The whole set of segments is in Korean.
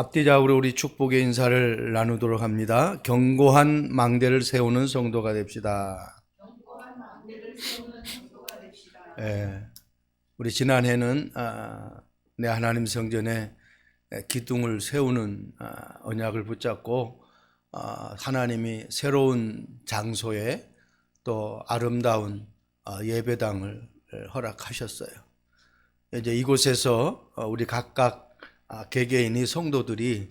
앞뒤적으로 우리 축복의 인사를 나누도록 합니다. 견고한 망대를 세우는 성도가 됩시다. 예, 우리 지난해는 내 하나님 성전에 기둥을 세우는 언약을 붙잡고 하나님이 새로운 장소에 또 아름다운 예배당을 허락하셨어요. 이제 이곳에서 우리 각각 개개인이 성도들이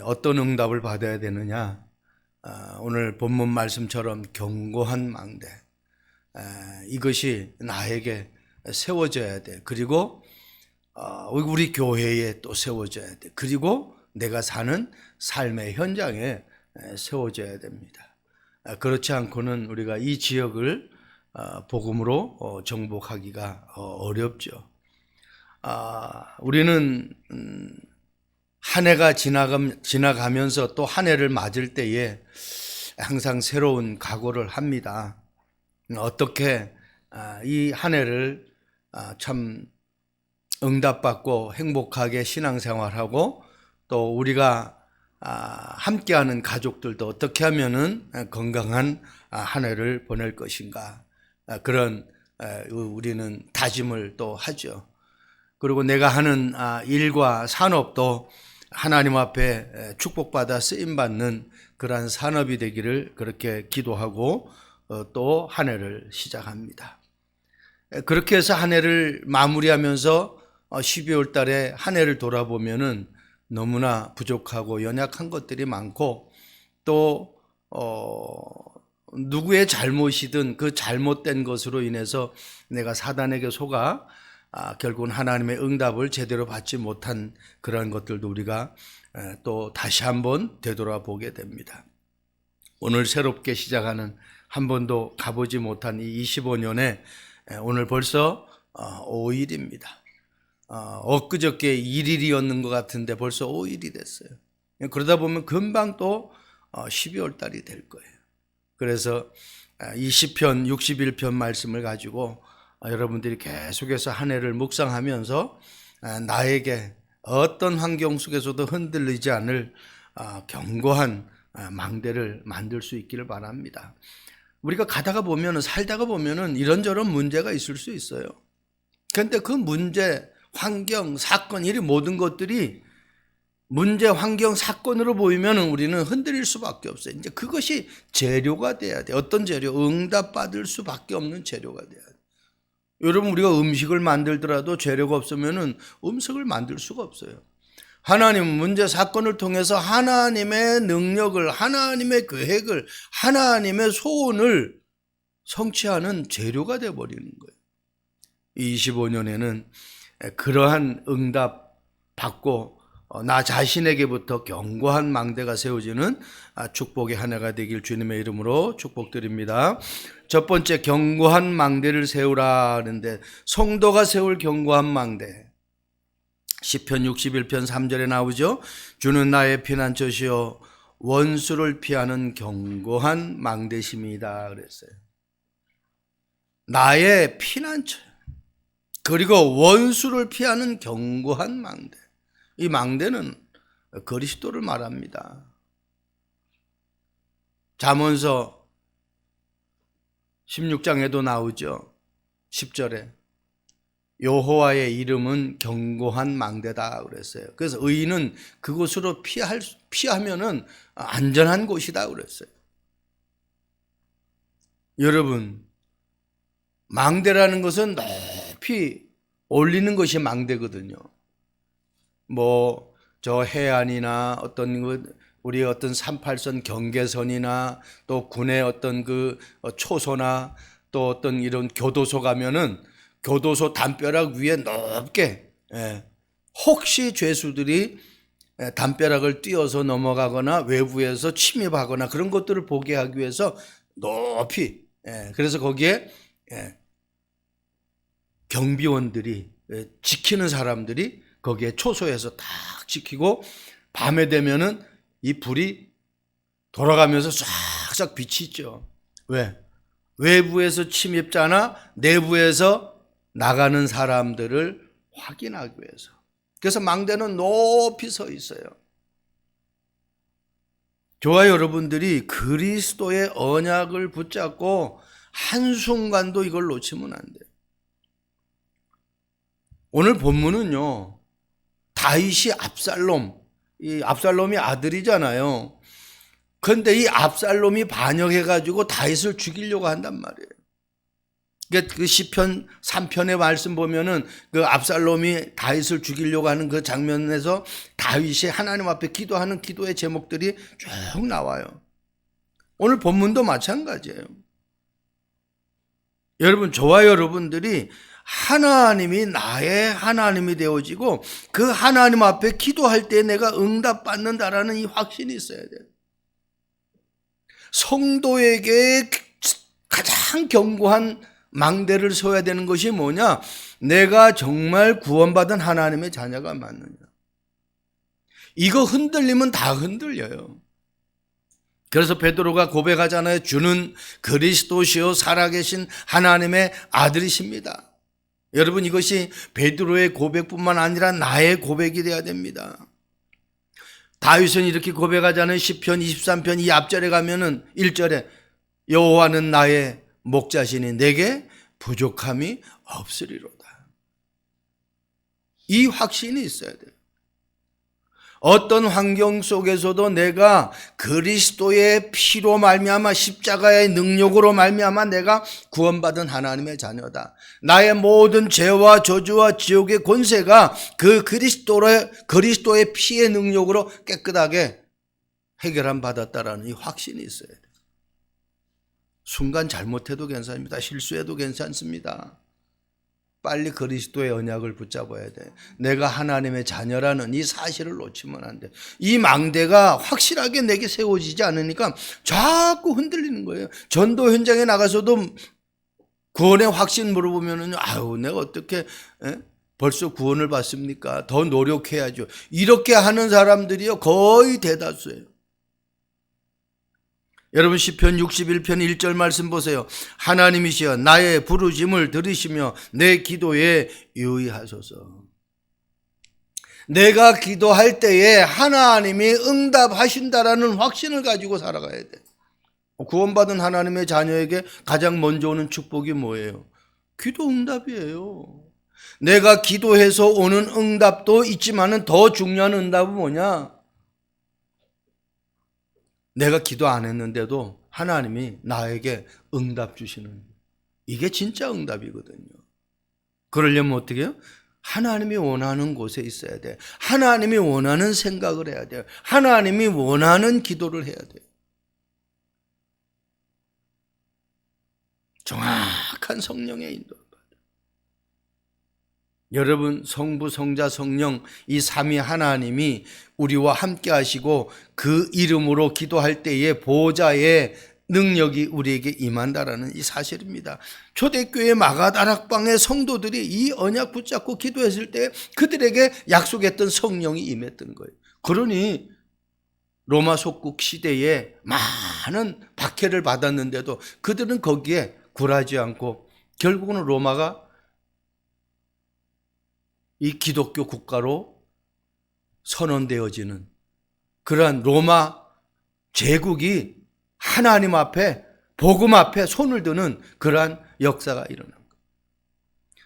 어떤 응답을 받아야 되느냐, 오늘 본문 말씀처럼 견고한 망대, 이것이 나에게 세워져야 돼. 그리고 우리 교회에 또 세워져야 돼. 그리고 내가 사는 삶의 현장에 세워져야 됩니다. 그렇지 않고는 우리가 이 지역을 복음으로 정복하기가 어렵죠. 우리는 한 해가 지나가면서 또 한 해를 맞을 때에 항상 새로운 각오를 합니다. 어떻게 이 한 해를 참 응답받고 행복하게 신앙생활하고 또 우리가 함께하는 가족들도 어떻게 하면은 건강한 한 해를 보낼 것인가, 그런 우리는 다짐을 또 하죠. 그리고 내가 하는 일과 산업도 하나님 앞에 축복받아 쓰임받는 그러한 산업이 되기를 그렇게 기도하고 또 한 해를 시작합니다. 그렇게 해서 한 해를 마무리하면서 12월 달에 한 해를 돌아보면은 너무나 부족하고 연약한 것들이 많고 또 누구의 잘못이든 그 잘못된 것으로 인해서 내가 사단에게 속아 결국은 하나님의 응답을 제대로 받지 못한 그런 것들도 우리가 또 다시 한번 되돌아보게 됩니다. 오늘 새롭게 시작하는 한 번도 가보지 못한 이 25년에 오늘 벌써 5일입니다. 엊그저께 1일이었는 것 같은데 벌써 5일이 됐어요. 그러다 보면 금방 또 12월 달이 될 거예요. 그래서 20편, 61편 말씀을 가지고 여러분들이 계속해서 한 해를 묵상하면서 나에게 어떤 환경 속에서도 흔들리지 않을 견고한 망대를 만들 수 있기를 바랍니다. 우리가 가다가 보면, 살다가 보면 이런저런 문제가 있을 수 있어요. 그런데 그 문제, 환경, 사건, 이 모든 것들이 문제, 환경, 사건으로 보이면 우리는 흔들릴 수밖에 없어요. 이제 그것이 재료가 돼야 돼. 어떤 재료? 응답받을 수밖에 없는 재료가 돼야 돼. 여러분, 우리가 음식을 만들더라도 재료가 없으면 음식을 만들 수가 없어요. 하나님은 문제, 사건을 통해서 하나님의 능력을, 하나님의 계획을, 하나님의 소원을 성취하는 재료가 되어버리는 거예요. 25년에는 그러한 응답 받고 나 자신에게부터 견고한 망대가 세워지는 축복의 한 해가 되길 주님의 이름으로 축복드립니다. 첫 번째, 견고한 망대를 세우라 하는데, 성도가 세울 견고한 망대, 시편 61편 3절에 나오죠. 주는 나의 피난처시요 원수를 피하는 견고한 망대심이다 그랬어요. 나의 피난처, 그리고 원수를 피하는 견고한 망대. 이 망대는 그리스도를 말합니다. 잠언서 16장에도 나오죠. 10절에 여호와의 이름은 견고한 망대다 그랬어요. 그래서 의인은 그곳으로 피하면은 안전한 곳이다 그랬어요. 여러분, 망대라는 것은 높이 올리는 것이 망대거든요. 저 해안이나 우리 어떤 38선 경계선이나 또 군의 어떤 그 초소나 또 어떤 이런 교도소 가면은 교도소 담벼락 위에 높게, 혹시 죄수들이 담벼락을 뛰어서 넘어가거나 외부에서 침입하거나 그런 것들을 보게 하기 위해서 높이, 그래서 거기에 경비원들이, 지키는 사람들이 거기에 초소에서 딱 지키고, 밤에 되면은 이 불이 돌아가면서 쫙쫙 빛이 있죠. 왜? 외부에서 침입자나 내부에서 나가는 사람들을 확인하기 위해서. 그래서 망대는 높이 서 있어요. 저와 여러분들이 그리스도의 언약을 붙잡고 한순간도 이걸 놓치면 안 돼요. 오늘 본문은요, 다윗이 이 압살롬이 아들이잖아요. 그런데 이 압살롬이 반역해가지고 다윗을 죽이려고 한단 말이에요. 그 시편 3편의 말씀 보면은 그 압살롬이 다윗을 죽이려고 하는 그 장면에서 다윗이 하나님 앞에 기도하는 기도의 제목들이 쭉 나와요. 오늘 본문도 마찬가지예요. 여러분, 저와 여러분들이 하나님이 나의 하나님이 되어지고 그 하나님 앞에 기도할 때 내가 응답받는다라는 이 확신이 있어야 돼요. 성도에게 가장 견고한 망대를 서야 되는 것이 뭐냐? 내가 정말 구원받은 하나님의 자녀가 맞느냐? 이거 흔들리면 다 흔들려요. 그래서 베드로가 고백하잖아요. 주는 그리스도시요 살아계신 하나님의 아들이십니다. 여러분, 이것이 베드로의 고백뿐만 아니라 나의 고백이 되어야 됩니다. 다윗은 이렇게 고백하잖아요. 시편 23편 이 앞절에 가면은 1절에 여호와는 나의 목자시니 내게 부족함이 없으리로다. 이 확신이 있어야 돼요. 어떤 환경 속에서도 내가 그리스도의 피로 말미암아 십자가의 능력으로 말미암아 내가 구원받은 하나님의 자녀다. 나의 모든 죄와 저주와 지옥의 권세가 그 그리스도의 피의 능력으로 깨끗하게 해결함 받았다라는 이 확신이 있어야 돼요. 순간 잘못해도 괜찮습니다. 실수해도 괜찮습니다. 빨리 그리스도의 언약을 붙잡아야 돼. 내가 하나님의 자녀라는 이 사실을 놓치면 안 돼. 이 망대가 확실하게 내게 세워지지 않으니까 자꾸 흔들리는 거예요. 전도 현장에 나가서도 구원의 확신 물어보면은 아유 내가 어떻게 벌써 구원을 받습니까? 더 노력해야죠. 이렇게 하는 사람들이요 거의 대다수예요. 여러분 시편 61편 1절 말씀 보세요. 하나님이시여 나의 부르심을 들으시며 내 기도에 유의하소서. 내가 기도할 때에 하나님이 응답하신다라는 확신을 가지고 살아가야 돼. 구원받은 하나님의 자녀에게 가장 먼저 오는 축복이 뭐예요? 기도 응답이에요. 내가 기도해서 오는 응답도 있지만은 더 중요한 응답은 뭐냐? 내가 기도 안 했는데도 하나님이 나에게 응답 주시는, 이게 진짜 응답이거든요. 그러려면 어떻게 해요? 하나님이 원하는 곳에 있어야 돼. 하나님이 원하는 생각을 해야 돼요. 하나님이 원하는 기도를 해야 돼요. 정확한 성령의 인도를 받아요. 여러분 성부, 성자, 성령 이 삼위 하나님이 우리와 함께 하시고 그 이름으로 기도할 때에 보호자의 능력이 우리에게 임한다라는 이 사실입니다. 초대교회 마가다락방의 성도들이 이 언약 붙잡고 기도했을 때 그들에게 약속했던 성령이 임했던 거예요. 그러니 로마 속국 시대에 많은 박해를 받았는데도 그들은 거기에 굴하지 않고 결국은 로마가 이 기독교 국가로 선언되어지는 그러한 로마 제국이 하나님 앞에 복음 앞에 손을 드는 그러한 역사가 일어난 거예요.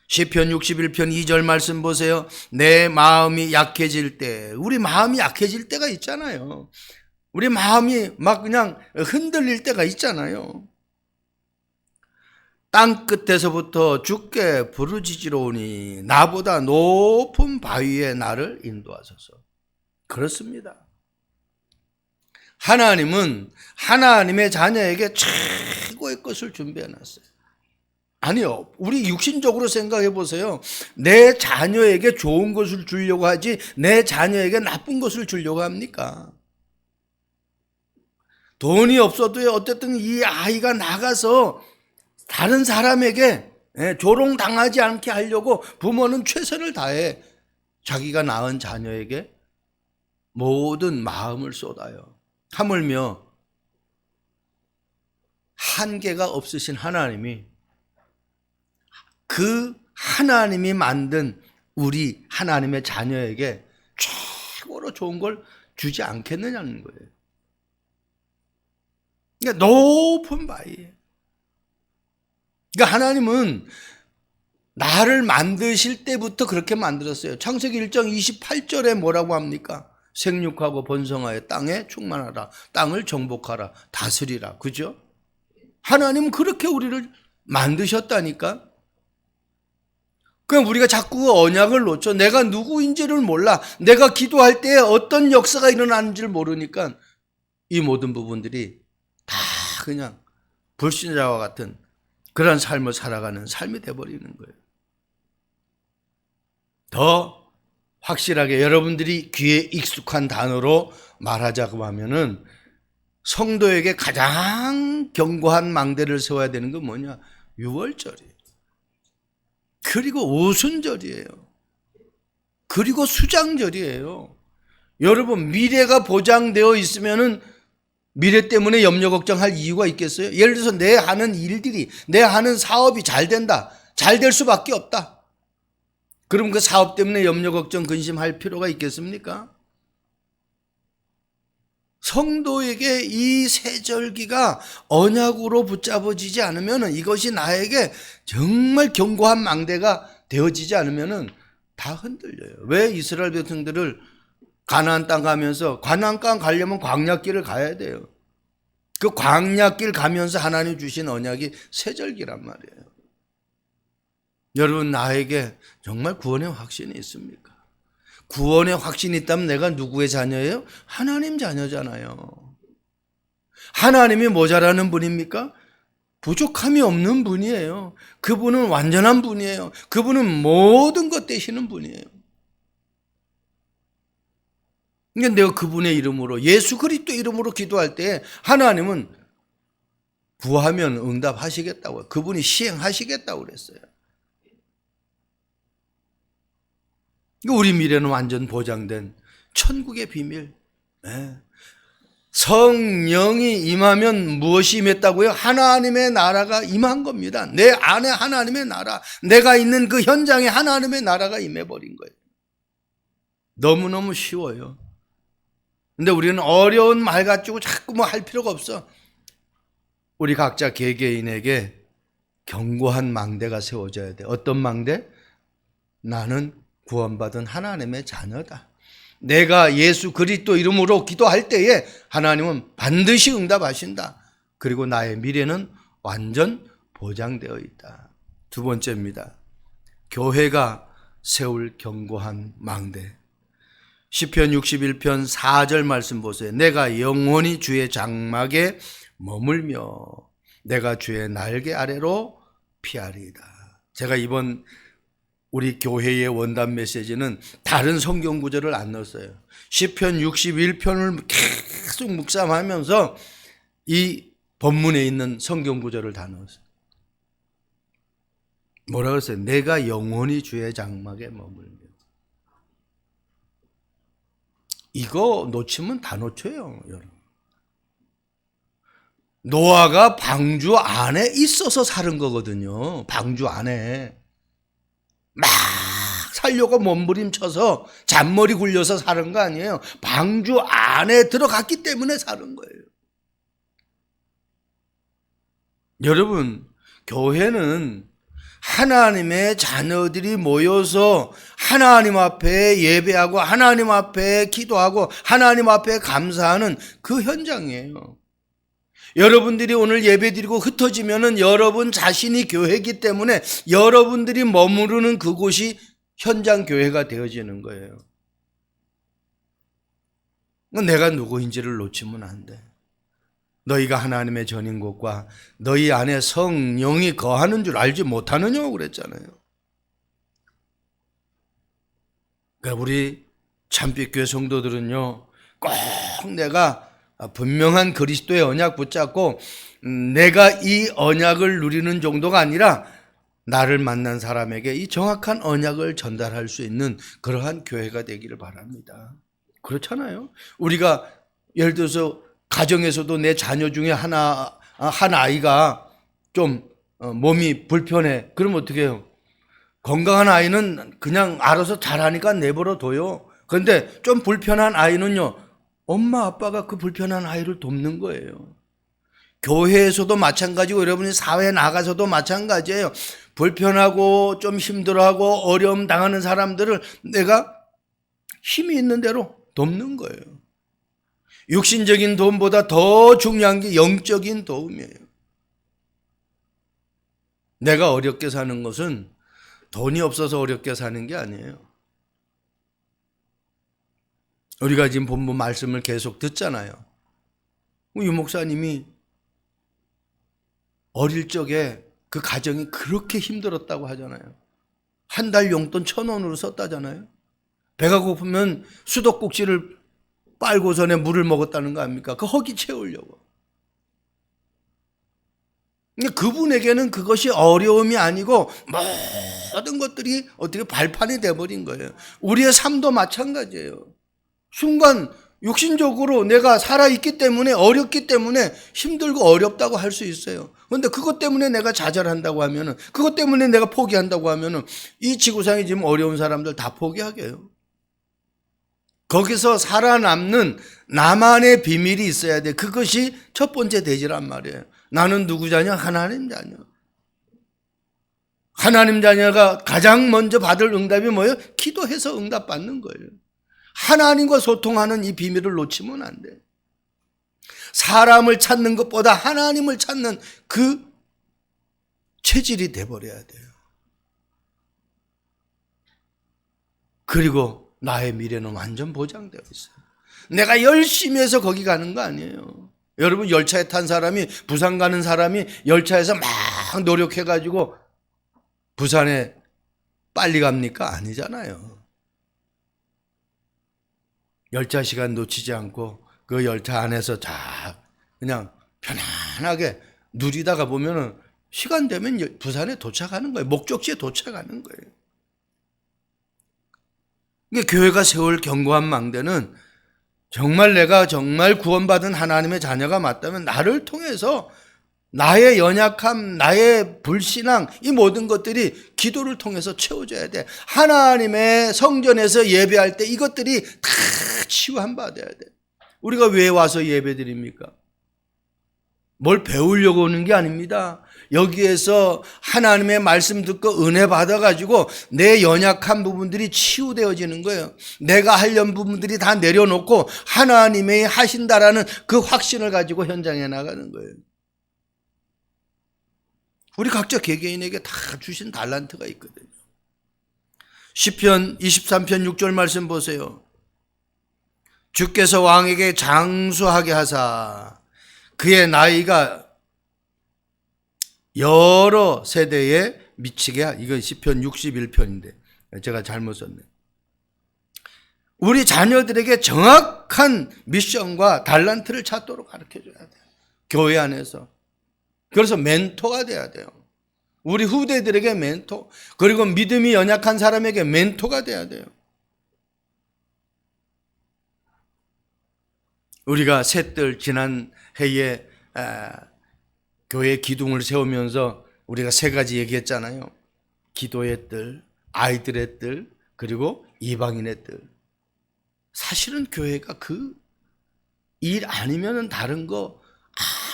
시편 61편 2절 말씀 보세요. 내 마음이 약해질 때, 우리 마음이 약해질 때가 있잖아요. 우리 마음이 막 그냥 흔들릴 때가 있잖아요. 땅 끝에서부터 주께 부르짖으러오니 나보다 높은 바위에 나를 인도하소서. 그렇습니다. 하나님은 하나님의 자녀에게 최고의 것을 준비해 놨어요. 아니요, 우리 육신적으로 생각해 보세요. 내 자녀에게 좋은 것을 주려고 하지 내 자녀에게 나쁜 것을 주려고 합니까? 돈이 없어도 어쨌든 이 아이가 나가서 다른 사람에게 조롱당하지 않게 하려고 부모는 최선을 다해 자기가 낳은 자녀에게 모든 마음을 쏟아요. 하물며 한계가 없으신 하나님이 그 하나님이 만든 우리 하나님의 자녀에게 최고로 좋은 걸 주지 않겠느냐는 거예요. 그러니까 높은 바위예요. 그러니까 하나님은 나를 만드실 때부터 그렇게 만들었어요. 창세기 1장 28절에 뭐라고 합니까? 생육하고 번성하여 땅에 충만하라. 땅을 정복하라. 다스리라. 그죠? 하나님은 그렇게 우리를 만드셨다니까. 그냥 우리가 자꾸 언약을 놓쳐. 내가 누구인지를 몰라. 내가 기도할 때 어떤 역사가 일어나는지를 모르니까 이 모든 부분들이 다 그냥 불신자와 같은 그런 삶을 살아가는 삶이 돼버리는 거예요. 더 확실하게 여러분들이 귀에 익숙한 단어로 말하자고 하면은 성도에게 가장 견고한 망대를 세워야 되는 건 뭐냐? 유월절이에요. 그리고 오순절이에요. 그리고 수장절이에요. 여러분, 미래가 보장되어 있으면은 미래 때문에 염려 걱정할 이유가 있겠어요? 예를 들어서 내 하는 일들이, 내 하는 사업이 잘 된다. 잘 될 수밖에 없다. 그럼 그 사업 때문에 염려 걱정 근심할 필요가 있겠습니까? 성도에게 이 세절기가 언약으로 붙잡아지지 않으면, 이것이 나에게 정말 견고한 망대가 되어지지 않으면 다 흔들려요. 왜 이스라엘 백성들을 가나안 땅 가면서, 가나안 땅 가려면 광야길을 가야 돼요. 그 광야길 가면서 하나님 주신 언약이 세절기란 말이에요. 여러분, 나에게 정말 구원의 확신이 있습니까? 구원의 확신이 있다면 내가 누구의 자녀예요? 하나님 자녀잖아요. 하나님이 모자라는 분입니까? 부족함이 없는 분이에요. 그분은 완전한 분이에요. 그분은 모든 것 되시는 분이에요. 그러니까 내가 그분의 이름으로, 예수 그리스도 이름으로 기도할 때 하나님은 구하면 응답하시겠다고, 그분이 시행하시겠다고 그랬어요. 우리 미래는 완전 보장된 천국의 비밀. 성령이 임하면 무엇이 임했다고요? 하나님의 나라가 임한 겁니다. 내 안에 하나님의 나라, 내가 있는 그 현장에 하나님의 나라가 임해버린 거예요. 너무너무 쉬워요. 근데 우리는 어려운 말 가지고 자꾸 뭐 할 필요가 없어. 우리 각자 개개인에게 견고한 망대가 세워져야 돼. 어떤 망대? 나는 구원받은 하나님의 자녀다. 내가 예수 그리스도 이름으로 기도할 때에 하나님은 반드시 응답하신다. 그리고 나의 미래는 완전 보장되어 있다. 두 번째입니다. 교회가 세울 견고한 망대. 시편 61편 4절 말씀 보세요. 내가 영원히 주의 장막에 머물며 내가 주의 날개 아래로 피하리이다. 제가 이번 우리 교회의 원단 메시지는 다른 성경 구절을 안 넣었어요. 시편 61편을 계속 묵상하면서 이 본문에 있는 성경 구절을 다 넣었어요. 뭐라고 했어요? 내가 영원히 주의 장막에 머물며. 이거 놓치면 다 놓쳐요, 여러분. 노아가 방주 안에 있어서 사는 거거든요. 방주 안에. 막 살려고 몸부림쳐서 잔머리 굴려서 사는 거 아니에요. 방주 안에 들어갔기 때문에 사는 거예요. 여러분, 교회는 하나님의 자녀들이 모여서 하나님 앞에 예배하고 하나님 앞에 기도하고 하나님 앞에 감사하는 그 현장이에요. 여러분들이 오늘 예배드리고 흩어지면은 여러분 자신이 교회이기 때문에 여러분들이 머무르는 그곳이 현장 교회가 되어지는 거예요. 내가 누구인지를 놓치면 안 돼. 너희가 하나님의 전인 곳과 너희 안에 성령이 거하는 줄 알지 못하느냐고 그랬잖아요. 그러니까 우리 참빛교회 성도들은요, 꼭 내가 분명한 그리스도의 언약 붙잡고 내가 이 언약을 누리는 정도가 아니라 나를 만난 사람에게 이 정확한 언약을 전달할 수 있는 그러한 교회가 되기를 바랍니다. 그렇잖아요. 우리가 예를 들어서 가정에서도 내 자녀 중에 한 아이가 좀 몸이 불편해. 그러면 어떻게 해요? 건강한 아이는 그냥 알아서 잘하니까 내버려 둬요. 그런데 좀 불편한 아이는요, 엄마 아빠가 그 불편한 아이를 돕는 거예요. 교회에서도 마찬가지고 여러분이 사회에 나가서도 마찬가지예요. 불편하고 좀 힘들어하고 어려움 당하는 사람들을 내가 힘이 있는 대로 돕는 거예요. 육신적인 도움보다 더 중요한 게 영적인 도움이에요. 내가 어렵게 사는 것은 돈이 없어서 어렵게 사는 게 아니에요. 우리가 지금 본문 말씀을 계속 듣잖아요. 유 목사님이 어릴 적에 그 가정이 그렇게 힘들었다고 하잖아요. 한 달 용돈 1,000원으로 썼다잖아요. 배가 고프면 수도꼭지를 빨고선에 물을 먹었다는 거 아닙니까? 그 허기 채우려고. 그분에게는 그것이 어려움이 아니고 모든 것들이 어떻게 발판이 돼버린 거예요. 우리의 삶도 마찬가지예요. 순간 육신적으로 내가 살아있기 때문에 어렵기 때문에 힘들고 어렵다고 할 수 있어요. 그런데 그것 때문에 내가 좌절한다고 하면은, 그것 때문에 내가 포기한다고 하면은 이 지구상에 지금 어려운 사람들 다 포기하게 해요. 거기서 살아남는 나만의 비밀이 있어야 돼. 그것이 첫 번째 대지란 말이에요. 나는 누구 자녀? 하나님 자녀. 하나님 자녀가 가장 먼저 받을 응답이 뭐예요? 기도해서 응답받는 거예요. 하나님과 소통하는 이 비밀을 놓치면 안 돼. 사람을 찾는 것보다 하나님을 찾는 그 체질이 돼버려야 돼요. 그리고 나의 미래는 완전 보장되어 있어요. 내가 열심히 해서 거기 가는 거 아니에요. 여러분, 열차에 탄 사람이, 부산 가는 사람이 열차에서 막 노력해가지고 부산에 빨리 갑니까? 아니잖아요. 열차 시간 놓치지 않고 그 열차 안에서 자 그냥 편안하게 누리다가 보면은 시간 되면 부산에 도착하는 거예요. 목적지에 도착하는 거예요. 그러니까 교회가 세울 견고한 망대는 정말 내가 정말 구원받은 하나님의 자녀가 맞다면 나를 통해서 나의 연약함, 나의 불신앙, 이 모든 것들이 기도를 통해서 채워져야 돼. 하나님의 성전에서 예배할 때 이것들이 다 치유받아야 돼. 우리가 왜 와서 예배 드립니까? 뭘 배우려고 오는 게 아닙니다. 여기에서 하나님의 말씀 듣고 은혜 받아가지고 내 연약한 부분들이 치유되어지는 거예요. 내가 하려는 부분들이 다 내려놓고 하나님이 하신다라는 그 확신을 가지고 현장에 나가는 거예요. 우리 각자 개개인에게 다 주신 달란트가 있거든요. 시편 23편 6절 말씀 보세요. 주께서 왕에게 장수하게 하사 그의 나이가 여러 세대에 미치게 이건 시편 61편인데 제가 잘못 썼네요. 우리 자녀들에게 정확한 미션과 달란트를 찾도록 가르쳐줘야 돼요. 교회 안에서. 그래서 멘토가 돼야 돼요. 우리 후대들에게 멘토, 그리고 믿음이 연약한 사람에게 멘토가 돼야 돼요. 우리가 셋들 지난 해에 교회 기둥을 세우면서 우리가 세 가지 얘기했잖아요. 기도의 뜰, 아이들의 뜰, 그리고 이방인의 뜰. 사실은 교회가 그 일 아니면은 다른 거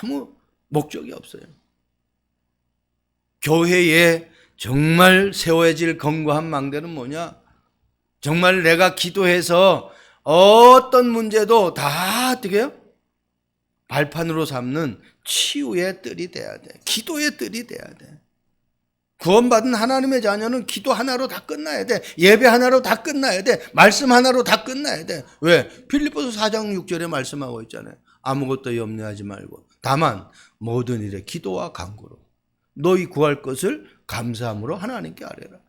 아무 목적이 없어요. 교회에 정말 세워질 견고한 망대는 뭐냐? 정말 내가 기도해서 어떤 문제도 다 어떻게 해요? 발판으로 삼는 치유의 뜰이 돼야 돼. 기도의 뜰이 돼야 돼. 구원받은 하나님의 자녀는 기도 하나로 다 끝나야 돼. 예배 하나로 다 끝나야 돼. 말씀 하나로 다 끝나야 돼. 왜? 필리포스 4장 6절에 말씀하고 있잖아요. 아무것도 염려하지 말고 다만 모든 일에 기도와 간구로 너희 구할 것을 감사함으로 하나님께 아뢰라.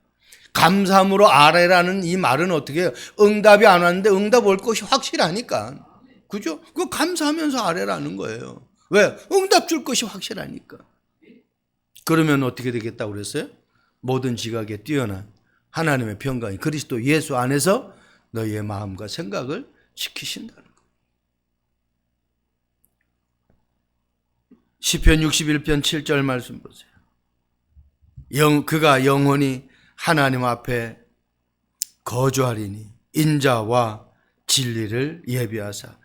감사함으로 아뢰라는 이 말은 어떻게 해요? 응답이 안 왔는데 응답 올 것이 확실하니까. 그죠? 그거 감사하면서 아뢰라는 거예요. 왜? 응답 줄 것이 확실하니까. 그러면 어떻게 되겠다고 그랬어요? 모든 지각에 뛰어난 하나님의 평강이 그리스도 예수 안에서 너희의 마음과 생각을 지키신다는 거예요. 시편 61편 7절 말씀 보세요. 그가 영원히 하나님 앞에 거주하리니 인자와 진리를 예비하사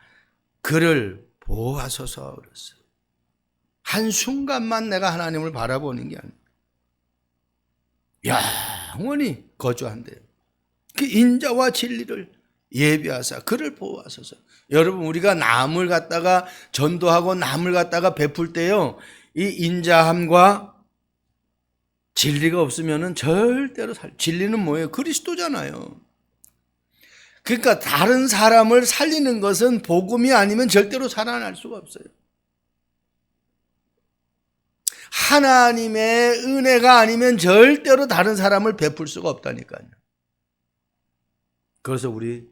그를 보호하소서 그랬어요. 한순간만 내가 하나님을 바라보는 게 아니에요. 영원히 거주한대요. 그 인자와 진리를 예비하사 그를 보호하소서. 여러분, 우리가 남을 갖다가 전도하고 남을 갖다가 베풀 때요, 이 인자함과 진리가 없으면은 절대로 진리는 뭐예요? 그리스도잖아요. 그러니까 다른 사람을 살리는 것은 복음이 아니면 절대로 살아날 수가 없어요. 하나님의 은혜가 아니면 절대로 다른 사람을 베풀 수가 없다니까요. 그래서 우리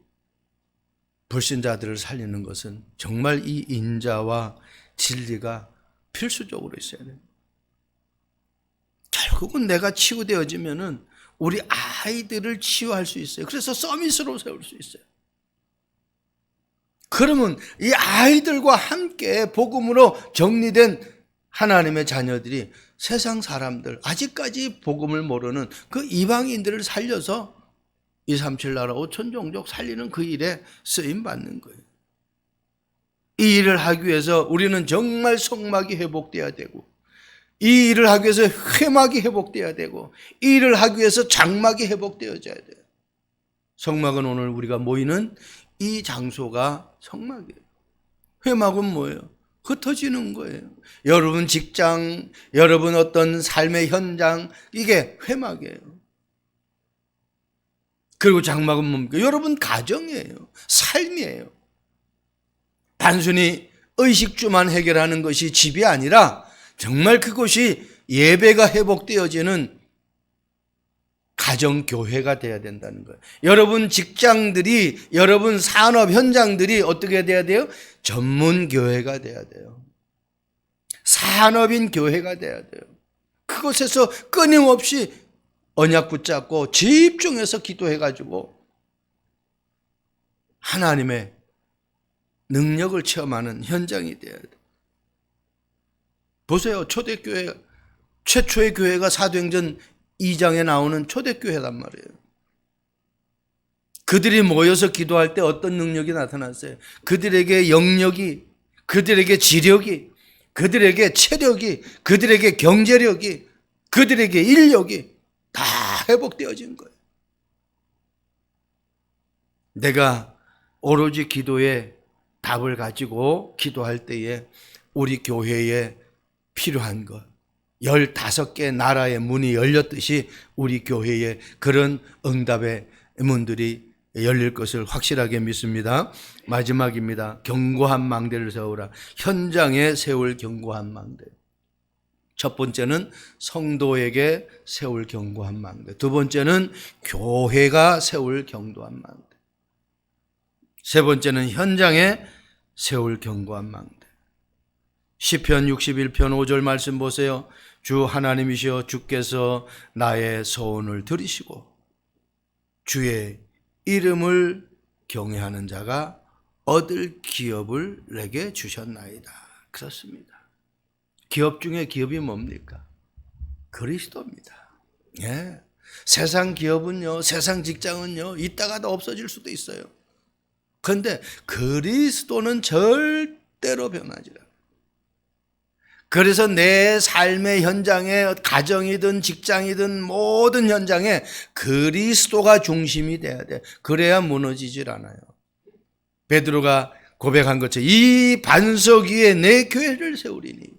불신자들을 살리는 것은 정말 이 인자와 진리가 필수적으로 있어야 돼요. 결국은 내가 치유되어지면은 우리 아이들을 치유할 수 있어요. 그래서 서밋으로 세울 수 있어요. 그러면 이 아이들과 함께 복음으로 정리된 하나님의 자녀들이 세상 사람들, 아직까지 복음을 모르는 그 이방인들을 살려서 237 나라 5천 종족 살리는 그 일에 쓰임 받는 거예요. 이 일을 하기 위해서 우리는 정말 성막이 회복돼야 되고, 이 일을 하기 위해서 회막이 회복돼야 되고, 이 일을 하기 위해서 장막이 회복되어져야 돼요. 성막은 오늘 우리가 모이는 이 장소가 성막이에요. 회막은 뭐예요? 흩어지는 거예요. 여러분 직장, 여러분 어떤 삶의 현장, 이게 회막이에요. 그리고 장막은 뭡니까? 여러분 가정이에요. 삶이에요. 단순히 의식주만 해결하는 것이 집이 아니라 정말 그것이 예배가 회복되어지는 가정교회가 돼야 된다는 거예요. 여러분 직장들이, 여러분 산업 현장들이 어떻게 돼야 돼요? 전문교회가 돼야 돼요. 산업인 교회가 돼야 돼요. 그곳에서 끊임없이 언약 붙잡고 집중해서 기도해가지고 하나님의 능력을 체험하는 현장이 돼야 돼요. 보세요. 초대교회, 최초의 교회가 사도행전 2장에 나오는 초대교회란 말이에요. 그들이 모여서 기도할 때 어떤 능력이 나타났어요? 그들에게 영역이, 그들에게 지력이, 그들에게 체력이, 그들에게 경제력이, 그들에게 인력이 다 회복되어진 거예요. 내가 오로지 기도에 답을 가지고 기도할 때에 우리 교회에 필요한 것, 15개 나라의 문이 열렸듯이 우리 교회에 그런 응답의 문들이 열릴 것을 확실하게 믿습니다. 마지막입니다. 견고한 망대를 세우라. 현장에 세울 견고한 망대. 첫 번째는 성도에게 세울 견고한 망대. 두 번째는 교회가 세울 견고한 망대. 세 번째는 현장에 세울 견고한 망대. 시편 61편 5절 말씀 보세요. 주 하나님이시여 주께서 나의 소원을 들으시고 주의 이름을 경외하는 자가 얻을 기업을 내게 주셨나이다. 그렇습니다. 기업 중에 기업이 뭡니까? 그리스도입니다. 예. 세상 기업은요, 세상 직장은요, 이따가도 없어질 수도 있어요. 그런데 그리스도는 절대로 변하지 않아요. 그래서 내 삶의 현장에, 가정이든 직장이든 모든 현장에 그리스도가 중심이 돼야 돼. 그래야 무너지질 않아요. 베드로가 고백한 것처럼 이 반석 위에 내 교회를 세우리니.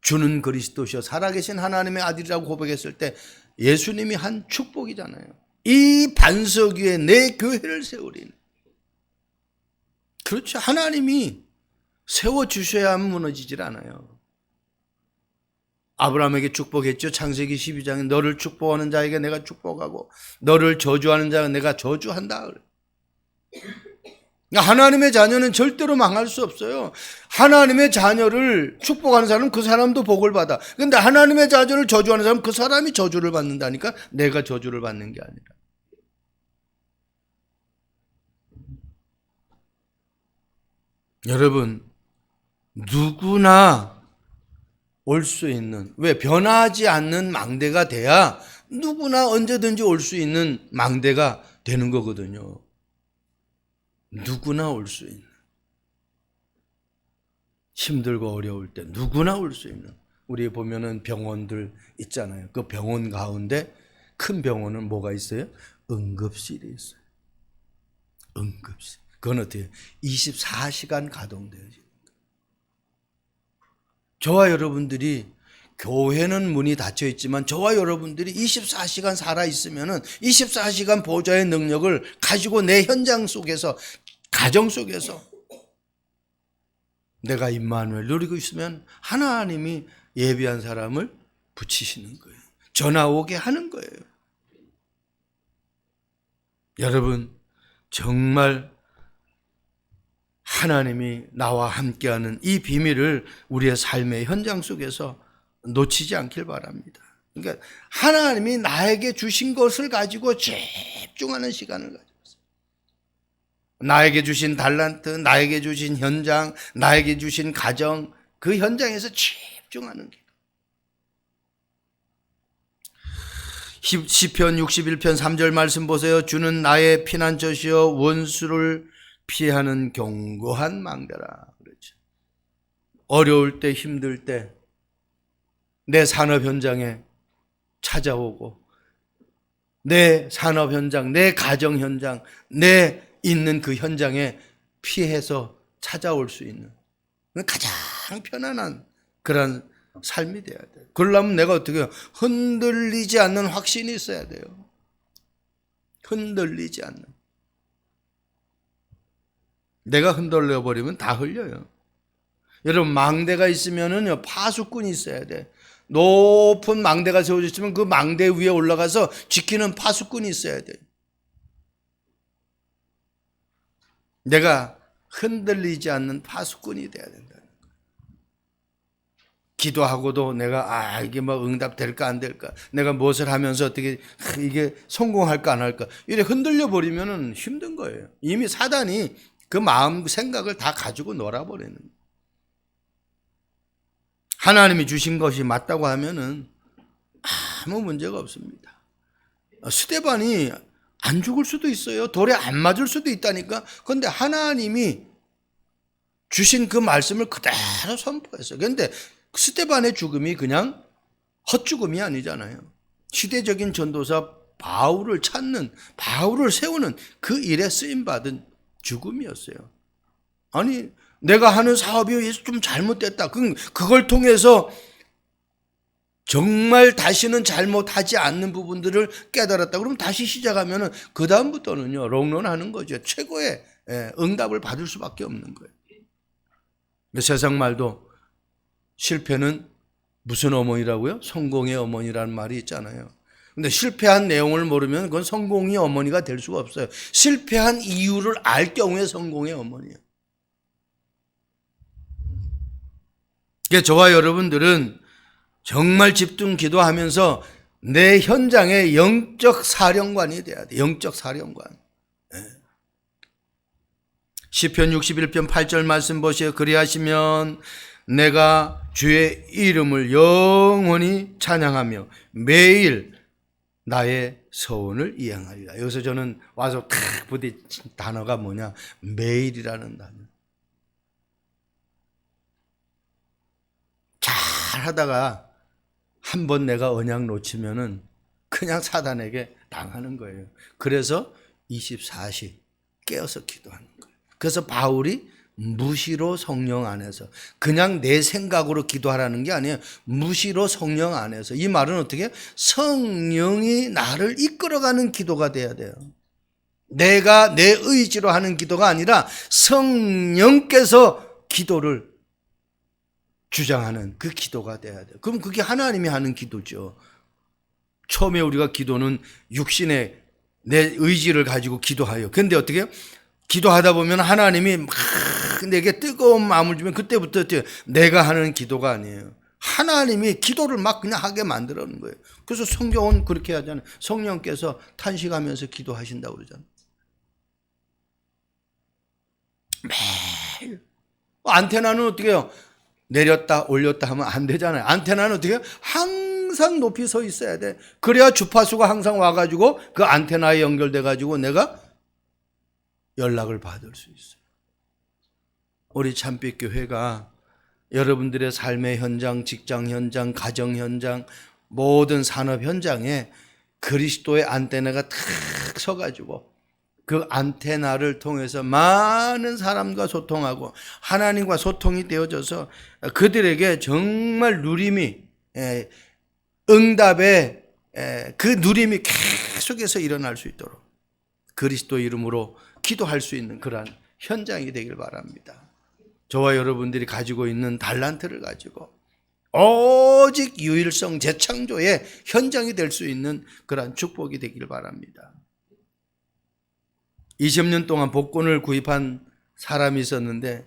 주는 그리스도시여 살아계신 하나님의 아들이라고 고백했을 때 예수님이 한 축복이잖아요. 이 반석 위에 내 교회를 세우리니. 그렇죠. 하나님이 세워주셔야 무너지질 않아요. 아브라함에게 축복했죠. 창세기 12장에 너를 축복하는 자에게 내가 축복하고 너를 저주하는 자가 내가 저주한다. 하나님의 자녀는 절대로 망할 수 없어요. 하나님의 자녀를 축복하는 사람은 그 사람도 복을 받아. 그런데 하나님의 자녀를 저주하는 사람은 그 사람이 저주를 받는다니까. 내가 저주를 받는 게 아니라. 여러분, 누구나 올 수 있는, 왜 변하지 않는 망대가 돼야 누구나 언제든지 올 수 있는 망대가 되는 거거든요. 누구나 올 수 있는. 힘들고 어려울 때 누구나 올 수 있는, 우리 보면은 병원들 있잖아요. 그 병원 가운데 큰 병원은 뭐가 있어요? 응급실이 있어요. 응급실. 그건 어떻게 24시간 가동돼요. 저와 여러분들이, 교회는 문이 닫혀 있지만 저와 여러분들이 24시간 살아 있으면은 24시간 보좌의 능력을 가지고 내 현장 속에서, 가정 속에서 내가 임마누엘 누리고 있으면 하나님이 예비한 사람을 붙이시는 거예요. 전화 오게 하는 거예요. 여러분, 정말 하나님이 나와 함께하는 이 비밀을 우리의 삶의 현장 속에서 놓치지 않길 바랍니다. 그러니까 하나님이 나에게 주신 것을 가지고 집중하는 시간을 가졌어요. 나에게 주신 달란트, 나에게 주신 현장, 나에게 주신 가정, 그 현장에서 집중하는 게. 시편 61편 3절 말씀 보세요. 주는 나의 피난처시여 원수를 피하는 견고한 망대라. 그렇죠. 어려울 때, 힘들 때 내 산업 현장에 찾아오고, 내 산업 현장, 내 가정 현장, 내 있는 그 현장에 피해서 찾아올 수 있는 가장 편안한 그런 삶이 돼야 돼요. 그러려면 내가 어떻게 해요? 흔들리지 않는 확신이 있어야 돼요. 흔들리지 않는. 내가 흔들려 버리면 다 흘려요. 여러분, 망대가 있으면은요, 파수꾼이 있어야 돼. 높은 망대가 세워져 있으면 그 망대 위에 올라가서 지키는 파수꾼이 있어야 돼. 내가 흔들리지 않는 파수꾼이 돼야 된다는 거예요. 기도하고도 내가 이게 뭐 응답될까 안 될까, 내가 무엇을 하면서 어떻게 이게 성공할까 안 할까, 이래 흔들려 버리면은 힘든 거예요. 이미 사단이 그 마음 생각을 다 가지고 놀아버리는 거예요. 하나님이 주신 것이 맞다고 하면은 아무 문제가 없습니다. 스데반이 안 죽을 수도 있어요. 돌에 안 맞을 수도 있다니까. 그런데 하나님이 주신 그 말씀을 그대로 선포했어요. 그런데 스데반의 죽음이 그냥 헛죽음이 아니잖아요. 시대적인 전도사 바울을 찾는, 바울을 세우는 그 일에 쓰임받은 죽음이었어요. 아니, 내가 하는 사업이 좀 잘못됐다. 그걸 통해서 정말 다시는 잘못하지 않는 부분들을 깨달았다. 그럼 다시 시작하면은 그 다음부터는요, 롱런하는 거죠. 최고의 응답을 받을 수밖에 없는 거예요. 세상 말도 실패는 무슨 어머니라고요? 성공의 어머니라는 말이 있잖아요. 근데 실패한 내용을 모르면 그건 성공의 어머니가 될 수가 없어요. 실패한 이유를 알 경우에 성공의 어머니예요. 그러니까 저와 여러분들은 정말 집중 기도하면서 내 현장의 영적 사령관이 돼야 돼. 영적 사령관. 시편 61편 8절 말씀 보세요. 그리하시면 내가 주의 이름을 영원히 찬양하며 매일 나의 서원을 이행하리라. 여기서 저는 와서 탁 부딪힌 단어가 뭐냐? 매일이라는 단어. 잘 하다가 한번 내가 언약 놓치면은 그냥 사단에게 당하는 거예요. 그래서 24시 깨어서 기도하는 거예요. 그래서 바울이 무시로 성령 안에서, 그냥 내 생각으로 기도하라는 게 아니에요. 무시로 성령 안에서. 이 말은 어떻게 해요? 성령이 나를 이끌어가는 기도가 돼야 돼요. 내가 내 의지로 하는 기도가 아니라 성령께서 기도를 주장하는 그 기도가 돼야 돼요. 그럼 그게 하나님이 하는 기도죠. 처음에 우리가 기도는 육신의 내 의지를 가지고 기도하여. 그런데 어떻게 해요? 기도하다 보면 하나님이 막 내게 뜨거운 마음을 주면 그때부터 내가 하는 기도가 아니에요. 하나님이 기도를 막 그냥 하게 만들어 놓은 거예요. 그래서 성경은 그렇게 하잖아요. 성령께서 탄식하면서 기도하신다고 그러잖아요. 매일. 안테나는 어떻게 해요? 내렸다 올렸다 하면 안 되잖아요. 안테나는 어떻게 해요? 항상 높이 서 있어야 돼. 그래야 주파수가 항상 와가지고 그 안테나에 연결돼가지고 내가 연락을 받을 수 있어요. 우리 참빛교회가 여러분들의 삶의 현장, 직장 현장, 가정 현장, 모든 산업 현장에 그리스도의 안테나가 탁 서가지고 그 안테나를 통해서 많은 사람과 소통하고 하나님과 소통이 되어져서 그들에게 정말 누림이, 응답의 그 누림이 계속해서 일어날 수 있도록 그리스도 이름으로 기도할 수 있는 그러한 현장이 되길 바랍니다. 저와 여러분들이 가지고 있는 달란트를 가지고 오직 유일성 재창조의 현장이 될 수 있는 그러한 축복이 되길 바랍니다. 20년 동안 복권을 구입한 사람이 있었는데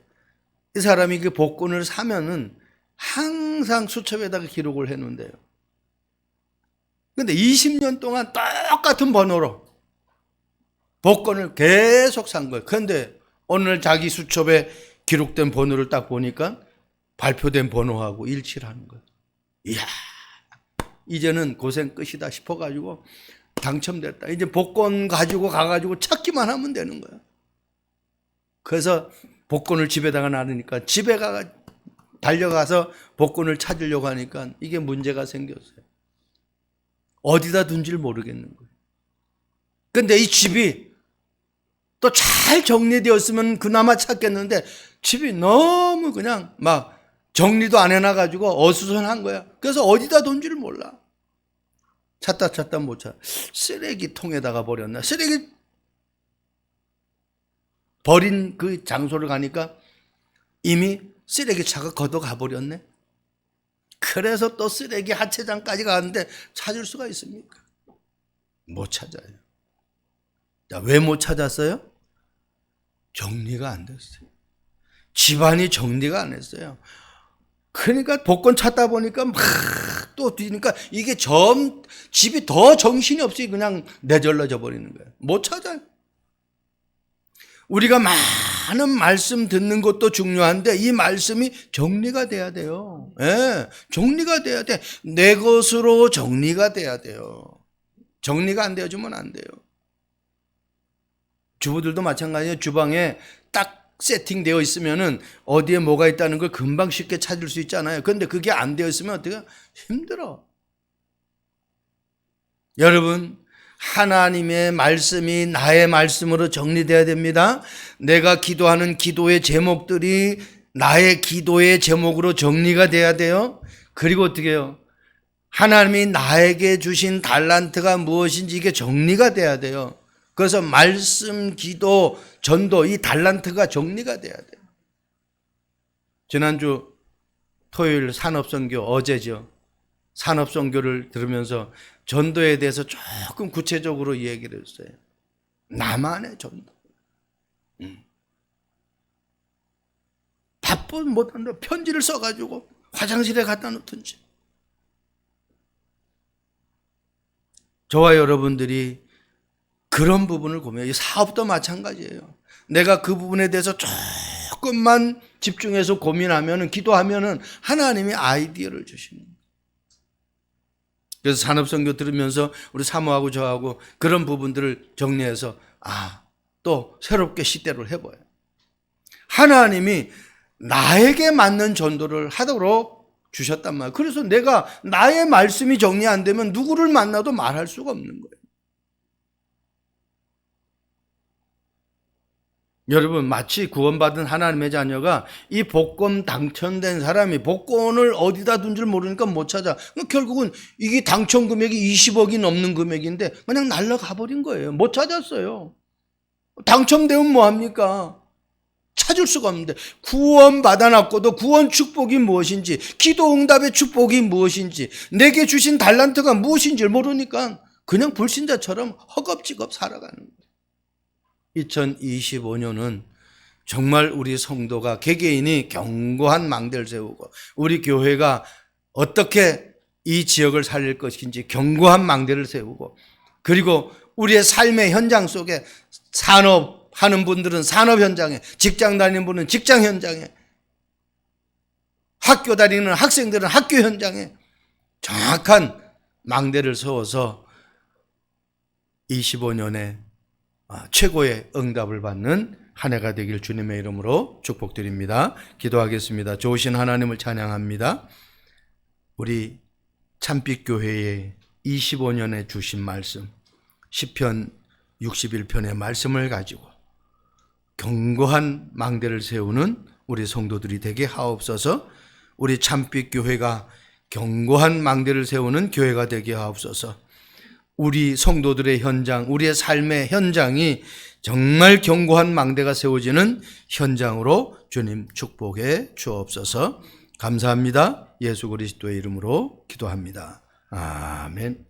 이 사람이 그 복권을 사면은 항상 수첩에다가 기록을 해놓는데요. 근데 20년 동안 똑같은 번호로 복권을 계속 산 거예요. 그런데 오늘 자기 수첩에 기록된 번호를 딱 보니까 발표된 번호하고 일치를 하는 거예요. 이야, 이제는 고생 끝이다 싶어가지고 당첨됐다. 이제 복권 가지고 가가지고 찾기만 하면 되는 거예요. 그래서 복권을 집에다가 놔두니까 집에 달려가서 복권을 찾으려고 하니까 이게 문제가 생겼어요. 어디다 둔지를 모르겠는 거예요. 근데 이 집이 또 잘 정리되었으면 그나마 찾겠는데 집이 너무 그냥 막 정리도 안 해놔가지고 어수선한 거야. 그래서 어디다 둔지를 몰라. 찾다 못 찾아. 쓰레기통에다가 버렸나? 쓰레기 버린 그 장소를 가니까 이미 쓰레기차가 걷어가 버렸네. 그래서 또 쓰레기 하차장까지 가는데 찾을 수가 있습니까? 못 찾아요. 왜 못 찾았어요? 정리가 안 됐어요. 집안이 정리가 안 했어요. 그러니까 복권 찾다 보니까 막 또 뒤니까 이게 집이 더 정신이 없이 그냥 내절러져 버리는 거예요. 못 찾아요. 우리가 많은 말씀 듣는 것도 중요한데 이 말씀이 정리가 돼야 돼요. 예, 정리가 돼야 돼. 내 것으로 정리가 돼야 돼요. 정리가 안 되어주면 안 돼요. 주부들도 마찬가지예요. 주방에 딱 세팅되어 있으면은 어디에 뭐가 있다는 걸 금방 쉽게 찾을 수 있잖아요. 그런데 그게 안 되어 있으면 어떻게 힘들어. 여러분, 하나님의 말씀이 나의 말씀으로 정리돼야 됩니다. 내가 기도하는 기도의 제목들이 나의 기도의 제목으로 정리가 돼야 돼요. 그리고 어떻게 해요? 하나님이 나에게 주신 달란트가 무엇인지 이게 정리가 돼야 돼요. 그래서 말씀, 기도, 전도 이 달란트가 정리가 돼야 돼요. 지난주 토요일 산업선교 어제죠. 산업선교를 들으면서 전도에 대해서 조금 구체적으로 얘기를 했어요. 나만의 전도. 바쁜 못한다. 편지를 써가지고 화장실에 갖다 놓든지. 저와 여러분들이 그런 부분을 고민해요. 사업도 마찬가지예요. 내가 그 부분에 대해서 조금만 집중해서 고민하면, 기도하면 하나님이 아이디어를 주십니다. 그래서 산업선교 들으면서 우리 사모하고 저하고 그런 부분들을 정리해서 또 새롭게 시대를 해봐요. 하나님이 나에게 맞는 전도를 하도록 주셨단 말이에요. 그래서 내가 나의 말씀이 정리 안 되면 누구를 만나도 말할 수가 없는 거예요. 여러분, 마치 구원받은 하나님의 자녀가 이 복권 당첨된 사람이 복권을 어디다 둔 줄 모르니까 못 찾아. 결국은 이게 당첨 금액이 20억이 넘는 금액인데 그냥 날아가 버린 거예요. 못 찾았어요. 당첨되면 뭐합니까? 찾을 수가 없는데, 구원 받아놨고도 구원 축복이 무엇인지, 기도 응답의 축복이 무엇인지, 내게 주신 달란트가 무엇인지를 모르니까 그냥 불신자처럼 허겁지겁 살아가는 거예요. 2025년은 정말 우리 성도가, 개개인이 견고한 망대를 세우고 우리 교회가 어떻게 이 지역을 살릴 것인지 견고한 망대를 세우고, 그리고 우리의 삶의 현장 속에 산업하는 분들은 산업 현장에, 직장 다니는 분은 직장 현장에, 학교 다니는 학생들은 학교 현장에 정확한 망대를 세워서 25년에 최고의 응답을 받는 한 해가 되길 주님의 이름으로 축복드립니다. 기도하겠습니다. 좋으신 하나님을 찬양합니다. 우리 참빛교회에 25년에 주신 말씀, 시편 61편의 말씀을 가지고 견고한 망대를 세우는 우리 성도들이 되게 하옵소서. 우리 참빛교회가 견고한 망대를 세우는 교회가 되게 하옵소서. 우리 성도들의 현장, 우리의 삶의 현장이 정말 견고한 망대가 세워지는 현장으로 주님 축복해 주옵소서. 감사합니다. 예수 그리스도의 이름으로 기도합니다. 아멘.